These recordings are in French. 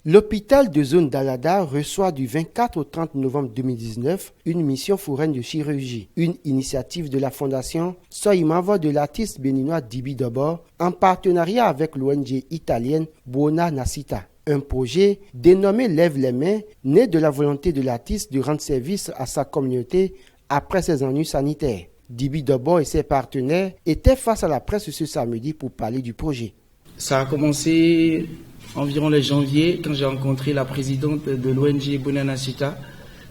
L'hôpital de zone d'Alada reçoit du 24 au 30 novembre 2019 une mission foraine de chirurgie, une initiative de la fondation Soimavo de l'artiste béninois Dibi Dobor en partenariat avec l'ONG italienne Buona Nascita. Un projet dénommé Lève les mains, né de la volonté de l'artiste de rendre service à sa communauté après ses ennuis sanitaires. Dibi Dobor et ses partenaires étaient face à la presse ce samedi pour parler du projet. Ça a commencé environ le janvier, quand j'ai rencontré la présidente de l'ONG Buona Nascita,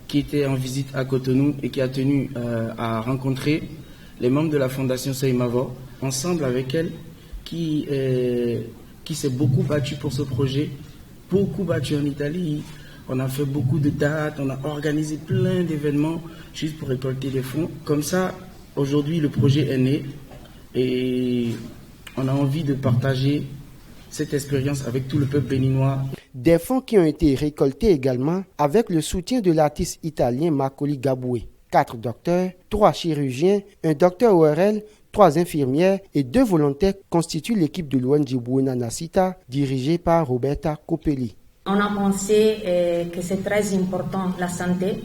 qui était en visite à Cotonou et qui a tenu à rencontrer les membres de la fondation Soimavo, ensemble avec elle, qui s'est beaucoup battu pour ce projet, beaucoup battu en Italie. On a fait beaucoup de dates, on a organisé plein d'événements juste pour récolter des fonds. Comme ça, aujourd'hui, le projet est né et on a envie de partager cette expérience avec tout le peuple béninois. Des fonds qui ont été récoltés également avec le soutien de l'artiste italien Marcoli Gaboué. 4 docteurs, 3 chirurgiens, un docteur ORL, 3 infirmières et 2 volontaires constituent l'équipe de l'ONG Buona Nascita dirigée par Roberta Copelli. On a pensé que c'est très important la santé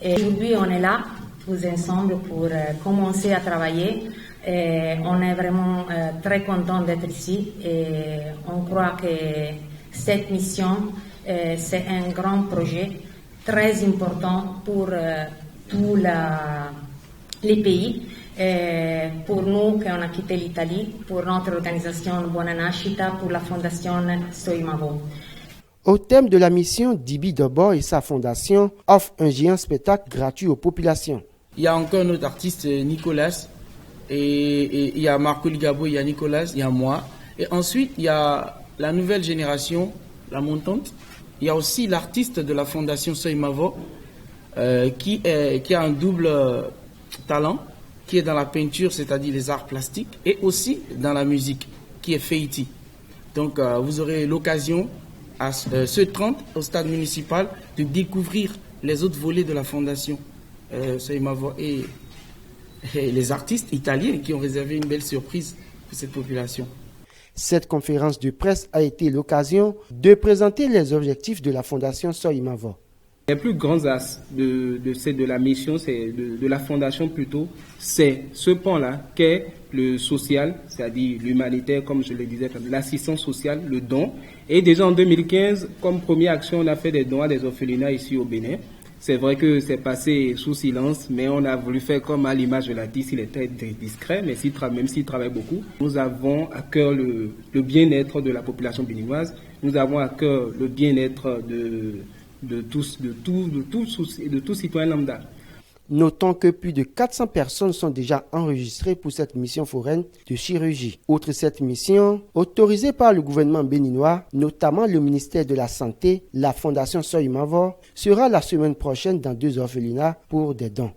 et aujourd'hui on est là tous ensemble pour commencer à travailler. Et on est vraiment très content d'être ici et on croit que cette mission c'est un grand projet très important pour tous les pays. Et pour nous qui on a quitté l'Italie, pour notre organisation Buona Nascita, pour la fondation Soimavo. Au thème de la mission, Dibi Dobor et sa fondation offrent un géant spectacle gratuit aux populations. Il y a encore un autre artiste, Nicolas, et il y a Marcoli Gaboué, il y a Nicolas, il y a moi. Et ensuite, il y a la nouvelle génération, la montante. Il y a aussi l'artiste de la fondation Soimavo, qui a un double talent, qui est dans la peinture, c'est-à-dire les arts plastiques, et aussi dans la musique, qui est Feiti. Donc, vous aurez l'occasion, à ce 30, au stade municipal, de découvrir les autres volets de la fondation Soimavo et les artistes italiens qui ont réservé une belle surprise pour cette population. Cette conférence de presse a été l'occasion de présenter les objectifs de la fondation Soimavo. Les plus grands axes de la mission, c'est de la fondation plutôt, c'est ce pan-là qu'est le social, c'est-à-dire l'humanitaire, comme je le disais, l'assistance sociale, le don. Et déjà en 2015, comme première action, on a fait des dons à des orphelinats ici au Bénin. C'est vrai que c'est passé sous silence, mais on a voulu faire comme à l'image de l'artiste, il était discret, mais même s'il travaille beaucoup. Nous avons à cœur le bien-être de la population béninoise, nous avons à cœur le bien-être de tout citoyen lambda. Notons que plus de 400 personnes sont déjà enregistrées pour cette mission foraine de chirurgie. Outre cette mission, autorisée par le gouvernement béninois, notamment le ministère de la Santé, la fondation Soimavo sera la semaine prochaine dans 2 orphelinats pour des dons.